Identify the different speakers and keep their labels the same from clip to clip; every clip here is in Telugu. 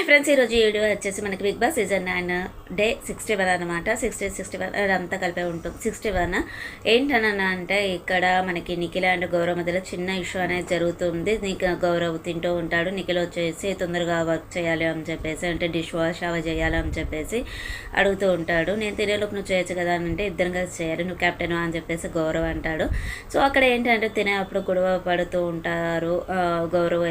Speaker 1: ఫ్రెండ్స్ ఈరోజు ఈ వీడియో వచ్చేసి మనకి బిగ్ బాస్ సీజన్ 9 డే 61 అనమాట. 61 అదంతా కలిపే ఉంటుంది. 61 ఏంటనన్నా అంటే ఇక్కడ మనకి నిఖిల్ అండ్ గౌరవ్ మధ్యలో చిన్న ఇష్యూ అనేది జరుగుతుంది. గౌరవ్ తింటూ ఉంటాడు, నిఖిల్ వచ్చేసి తొందరగా వర్క్ చేయాలి అని చెప్పేసి, అంటే డిష్ వాష్ అవి చేయాలి అని చెప్పేసి అడుగుతూ ఉంటాడు. నేను తినేలోపు నువ్వు చేయొచ్చు కదా అని అంటే ఇద్దరం కలిసి చేయాలి, నువ్వు కెప్టెన్ అని చెప్పేసి గౌరవ్ అంటాడు. సో అక్కడ ఏంటంటే తినేటప్పుడు గొడవ పడుతూ ఉంటారు. గౌరవ్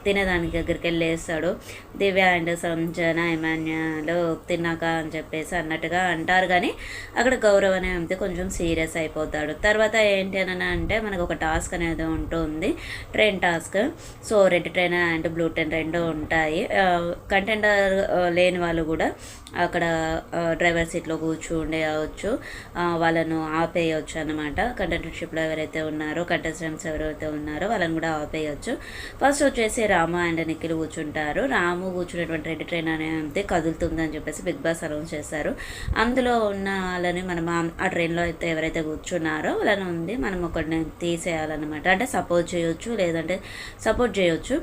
Speaker 1: తినేదానికి దగ్గరికి వెళ్ళేస్తాడు. దివ్య అండ్ సంజన ఇమాన్యుల్ తిన్నాక అని చెప్పేసి అన్నట్టుగా అంటారు. కానీ అక్కడ గౌరవ్ అనేది కొంచెం సీరియస్ అయిపోతాడు. తర్వాత ఏంటి అని అంటే మనకు ఒక టాస్క్ అనేది ఉంటుంది, train task. So red train and blue train రెండు ఉంటాయి. కంటెండర్ లేని వాళ్ళు కూడా అక్కడ డ్రైవర్ సీట్లో కూర్చుండేయవచ్చు, వాళ్ళను ఆపేయచ్చు అనమాట. కంటెంటర్షిప్లో ఎవరైతే ఉన్నారో, కంటెస్టెంట్స్ ఎవరైతే ఉన్నారో వాళ్ళని కూడా ఆపేయచ్చు. ఫస్ట్ వచ్చేసి రాము అండ్ నిఖిల్ కూర్చుంటారు. రాము కూర్చున్నటువంటి రెడ్ ట్రైన్ అనేది కదులుతుందని చెప్పేసి బిగ్ బాస్ అనౌన్స్ చేశారు. అందులో ఉన్న వాళ్ళని మనం ఆ ట్రైన్లో అయితే ఎవరైతే కూర్చున్నారో వాళ్ళని ఉంది మనం ఒకటిని తీసేయాలన్నమాట. అంటే సపోర్ట్ చేయొచ్చు, లేదంటే సపోర్ట్ చేయొచ్చు.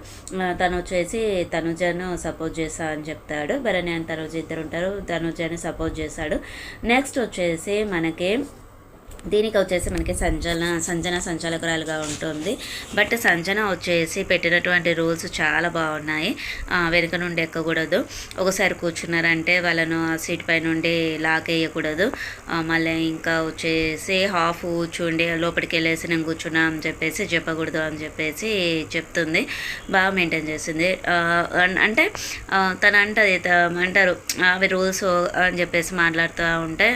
Speaker 1: తను వచ్చేసి తనుజను సపోర్ట్ చేస్తా అని చెప్తాడు. భరణి అని తనుజ ఇద్దరు ఉంటారు, తనుజని సపోర్ట్ చేశాడు. నెక్స్ట్ వచ్చేసి దీనికి వచ్చేసి మనకి సంజన సంచాలకురాలుగా ఉంటుంది. బట్ సంజన వచ్చేసి పెట్టినటువంటి రూల్స్ చాలా బాగున్నాయి. వెనుక నుండి ఎక్కకూడదు, ఒకసారి కూర్చున్నారంటే వాళ్ళను ఆ సీట్ పై నుండి లాక్ వేయకూడదు, మళ్ళీ ఇంకా వచ్చేసి హాఫ్ కూర్చుండి లోపలికి వెళ్ళేసి నేను కూర్చున్నా అని చెప్పేసి చెప్పకూడదు అని చెప్పేసి చెప్తుంది. బాగా మెయింటైన్ చేసింది. అంటే తను అంటారు అవి రూల్స్ అని చెప్పేసి మాట్లాడుతూ ఉంటే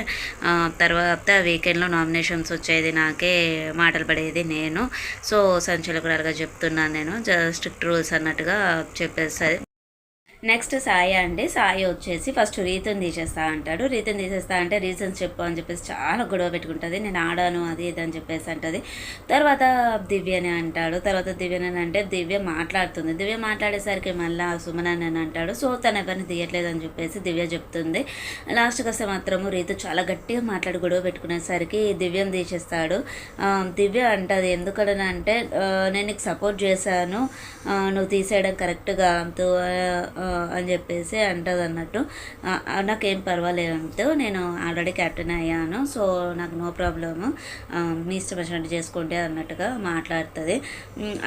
Speaker 1: తర్వాత వీకెండ్లో నామినేషన్స్ వచ్చేది నాకే, మాటలు పడేది నేను. సో సంచలకురాలుగా చెప్తున్నాను, నేను స్ట్రిక్ట్ రూల్స్ అన్నట్టుగా చెప్పేస్తుంది. నెక్స్ట్ సాయి అండి. సాయి వచ్చేసి ఫస్ట్ రీతుని తీసేస్తా అంటాడు. రీతుని తీసేస్తా అంటే రీజన్స్ చెప్పు అని చెప్పేసి చాలా గొడవ పెట్టుకుంటుంది. నేను ఆడాను అది ఇది అని చెప్పేసి అంటుంది. తర్వాత దివ్యని అంటాడు. తర్వాత దివ్యని అంటే దివ్య మాట్లాడుతుంది. దివ్య మాట్లాడేసరికి మళ్ళీ సుమనని అని అంటాడు. సో తను ఎవరిని తీయట్లేదు అని చెప్పేసి దివ్య చెప్తుంది. లాస్ట్కి వస్తే మాత్రము రీతు చాలా గట్టిగా మాట్లాడి గొడవ పెట్టుకునేసరికి దివ్యని తీసేస్తాడు. దివ్య అంటది ఎందుకని అంటే నేను నీకు సపోర్ట్ చేశాను, నువ్వు తీసేయడం కరెక్ట్ కాదు అని చెప్పేసి అంటుంది అన్నట్టు. నాకేం పర్వాలేదు, నేను ఆల్రెడీ కెప్టెన్ అయ్యాను, సో నాకు నో ప్రాబ్లము, మీ ఇష్టం వచ్చినట్టు చేసుకుంటే అన్నట్టుగా మాట్లాడుతుంది.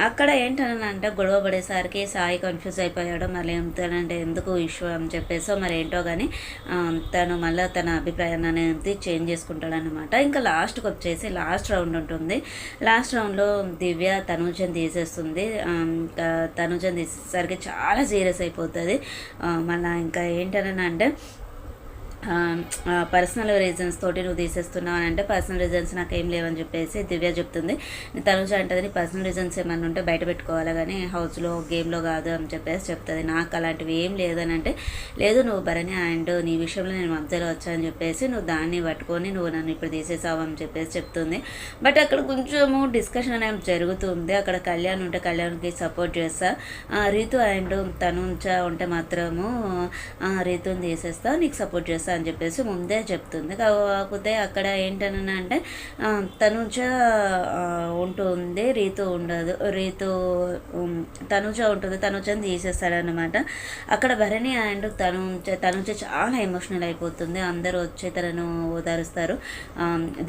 Speaker 1: అక్కడ ఏంటంటే గొడవ పడేసరికి సాయి కన్ఫ్యూజ్ అయిపోయాడు. మళ్ళీ ఏమంటే ఎందుకు ఇష్యూ అని చెప్పేసి మరి ఏంటో కానీ తను మళ్ళీ తన అభిప్రాయాన్ని అనేది చేంజ్ చేసుకుంటాడు అనమాట. ఇంకా లాస్ట్కి వచ్చేసి లాస్ట్ రౌండ్ ఉంటుంది. లాస్ట్ రౌండ్లో దివ్య తనుజని తీసేస్తుంది. తనుజని తీసేసరికి చాలా సీరియస్ అయిపోతుంది. మళ్ళీ ఇంకా ఏంటని అంటే పర్సనల్ రీజన్స్ తోటి నువ్వు తీసేస్తున్నావు అని అంటే పర్సనల్ రీజన్స్ నాకేం లేవని చెప్పేసి దివ్య చెప్తుంది. తనుజ అంటది పర్సనల్ రీజన్స్ ఏమన్నా ఉంటే బయట పెట్టుకోవాలి కానీ హౌస్లో గేమ్లో కాదు అని చెప్పేసి చెప్తుంది. నాకు అలాంటివి ఏం లేదని అంటే లేదు నువ్వు భరణి అండ్ నీ విషయంలో నేను మధ్యలో వచ్చాను చెప్పేసి నువ్వు దాన్ని పట్టుకొని నువ్వు నన్ను ఇప్పుడు తీసేసావు అని చెప్పేసి చెప్తుంది. బట్ అక్కడ కొంచెము డిస్కషన్ అనేది జరుగుతుంది. అక్కడ కళ్యాణ్ ఉంటే కళ్యాణ్కి సపోర్ట్ చేస్తా, రీతు అండ్ తనుజ ఉంటే మాత్రము రీతుని తీసేస్తా, నీకు సపోర్ట్ చేస్తా అని చెప్పేసి ముందే చెప్తుంది. కాకపోతే అక్కడ ఏంటని అంటే తనుజ ఉంటుంది, రీతు ఉండదు. తనుజ ఉంటుంది, తనుజని తీసేస్తాడనమాట. అక్కడ భరణి అండ్ తనుజ చాలా ఎమోషనల్ అయిపోతుంది. అందరూ వచ్చి తనను ఓదారుస్తారు.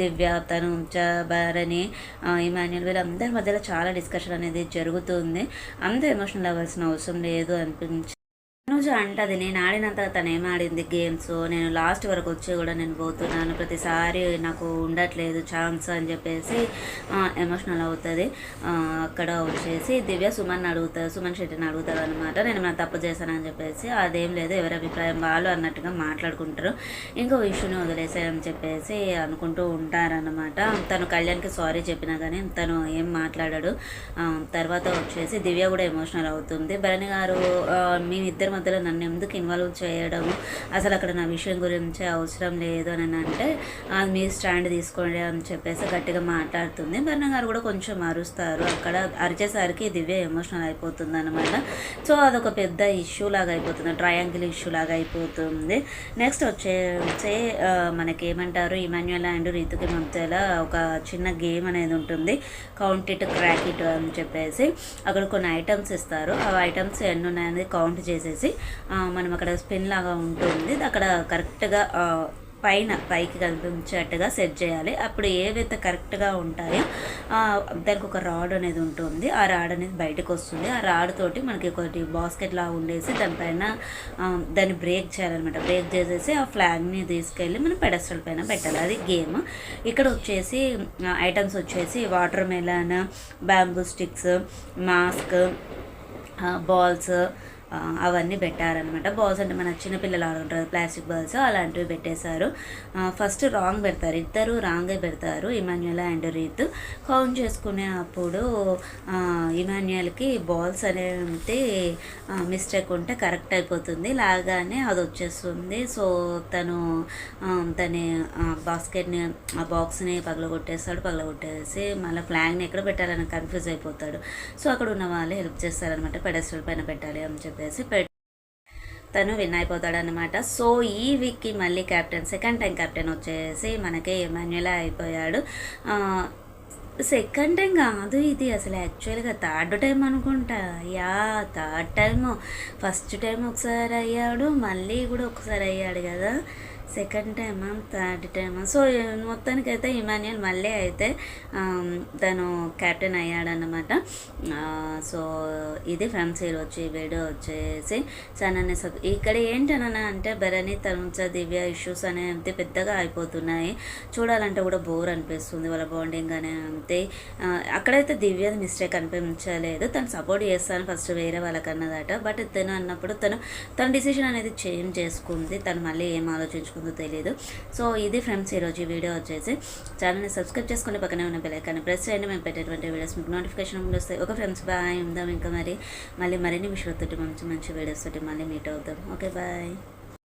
Speaker 1: దివ్య, తనుజ, భరణి, ఇమాన్యుల్ వీళ్ళందరి మధ్యలో చాలా డిస్కషన్ అనేది జరుగుతుంది. అంత ఎమోషనల్ అవ్వాల్సిన అవసరం లేదు అనిపించి తనుజ అంటది నేను ఆడినంతగా తను ఏం ఆడింది గేమ్స్, నేను లాస్ట్ వరకు వచ్చి కూడా నేను పోతున్నాను, ప్రతిసారి నాకు ఉండట్లేదు ఛాన్స్ అని చెప్పేసి ఎమోషనల్ అవుతుంది. అక్కడ వచ్చేసి దివ్య సుమన్ శెట్టిని అడుగుతుంది అనమాట. నేను మన తప్పు చేశానని చెప్పేసి అదేం లేదు ఎవరి అభిప్రాయం వాళ్ళు అన్నట్టుగా మాట్లాడుకుంటారు. ఇంకో ఇష్యూని వదిలేసాయని చెప్పేసి అనుకుంటూ ఉంటారనమాట. తను కళ్యాణ్కి సారీ చెప్పినా కానీ తను ఏం మాట్లాడాడు. తర్వాత వచ్చేసి దివ్య కూడా ఎమోషనల్ అవుతుంది. భరణి గారు మేమిద్దరు మధ్యలో నన్ను ఎందుకు ఇన్వాల్వ్ చేయడము, అసలు అక్కడ నా విషయం గురించి అవసరం లేదు అని అంటే అది మీ స్టాండ్ తీసుకోండి అని చెప్పేసి గట్టిగా మాట్లాడుతుంది. భరణి గారు కూడా కొంచెం అరుస్తారు. అక్కడ అరిచేసరికి దివ్య ఎమోషనల్ అయిపోతుంది అనమాట. సో అదొక పెద్ద ఇష్యూ లాగా అయిపోతుంది, ట్రయాంగిల్ ఇష్యూ లాగా అయిపోతుంది. నెక్స్ట్ వచ్చేసి మనకేమంటారు ఇమాన్యుల్ అండ్ రీతుకి మధ్యలో ఒక చిన్న గేమ్ అనేది ఉంటుంది, కౌంట్ ఇట్ క్రాక్ ఇట్ అని చెప్పేసి. అక్కడ కొన్ని ఐటమ్స్ ఇస్తారు, ఆ ఐటమ్స్ ఎన్ని ఉన్నాయనేది కౌంట్ చేసేసి వచ్చేసి మనం అక్కడ స్పిన్ లాగా ఉంటుంది, అక్కడ కరెక్ట్గా పైకి కనిపించేట్టుగా సెట్ చేయాలి. అప్పుడు ఏవైతే కరెక్ట్గా ఉంటాయో దానికి ఒక రాడ్ అనేది ఉంటుంది, ఆ రాడ్ అనేది బయటకు వస్తుంది. ఆ రాడ్ తోటి మనకి ఒకటి బాస్కెట్ లాగా ఉండేసి దానిపైన దాన్ని బ్రేక్ చేయాలన్నమాట. బ్రేక్ చేసేసి ఆ ఫ్లాగ్ని తీసుకెళ్ళి మనం పెడస్టల్ పైన పెట్టాలి. అది గేమ్. ఇక్కడ వచ్చేసి ఐటమ్స్ వచ్చేసి water melon, bamboo sticks, mask, balls అవన్నీ పెట్టారనమాట. బాల్స్ అంటే మన చిన్నపిల్లలు ఆడుకుంటారు ప్లాస్టిక్ బాల్స్, అలాంటివి పెట్టేశారు. ఫస్ట్ రాంగ్ పెడతారు, ఇద్దరు రాంగే పెడతారు, ఇమాన్యుయల్ అండ్ రీత్. కౌంట్ చేసుకునే అప్పుడు ఇమాన్యుయల్కి బాల్స్ అనేది మిస్టేక్ ఉంటే కరెక్ట్ అయిపోతుంది, లాగానే అది వచ్చేస్తుంది. సో తను దాన్ని బాస్కెట్ని ఆ బాక్స్ని పగలగొట్టేసి మళ్ళీ ఫ్లాగ్ని ఎక్కడ పెట్టాలని కన్ఫ్యూజ్ అయిపోతాడు. సో అక్కడ ఉన్న వాళ్ళే హెల్ప్ చేస్తారనమాట, పెడస్టల్ పైన పెట్టాలి అని చెప్పేసి తను విన్ అయిపోతాడు అనమాట. సో ఈ వీక్కి మళ్ళీ సెకండ్ టైం కెప్టెన్ వచ్చేసి మనకి ఇమాన్యుయల్ అయిపోయాడు. సెకండ్ టైం కాదు ఇది, అసలు యాక్చువల్గా థర్డ్ టైం అనుకుంటా. Third time. ఫస్ట్ టైం ఒకసారి అయ్యాడు, మళ్ళీ కూడా ఒకసారి అయ్యాడు కదా, సెకండ్ టైమా థర్డ్ టైమా. సో మొత్తానికైతే ఇమాన్యుయల్ మళ్ళీ అయితే తను కెప్టెన్ అయ్యాడన్నమాట. సో ఇది ఫ్రెండ్స్ ఈరోజు ఈ వీడియో వచ్చేసి ఛానల్ని ఇక్కడ ఏంటన్నా అంటే భరణి, తనుజ, దివ్య ఇష్యూస్ అనేది పెద్దగా అయిపోతున్నాయి, చూడాలంటే కూడా బోర్ అనిపిస్తుంది వాళ్ళ బాండింగ్ అనేది. అక్కడైతే దివ్యది మిస్టేక్ అనిపించలేదు, తను సపోర్ట్ చేస్తాను ఫస్ట్ వేరే వాళ్ళకి అన్నదట. బట్ తను అన్నప్పుడు తన డిసిషన్ అనేది చేంజ్ చేసుకుంది, తను మళ్ళీ ఏం ఆలోచించుకుంది తెలియదు. సో ఇది ఫ్రెండ్స్ ఈరోజు ఈ వీడియో వచ్చేసి. ఛానల్ని సబ్స్క్రైబ్ చేసుకుని పక్కనే ఉన్న బెల్ ఐకాన్ని ప్రెస్ చేయండి, మేము పెట్టేటువంటి వీడియోస్ మీకు నోటిఫికేషన్ వస్తాయి. Okay friends, bye. ఉందాం ఇంకా మళ్ళీ మరిన్ని విషయాలతోటి మంచి వీడియోస్ తోటి మళ్ళీ మీట్ అవుతాం. Okay bye.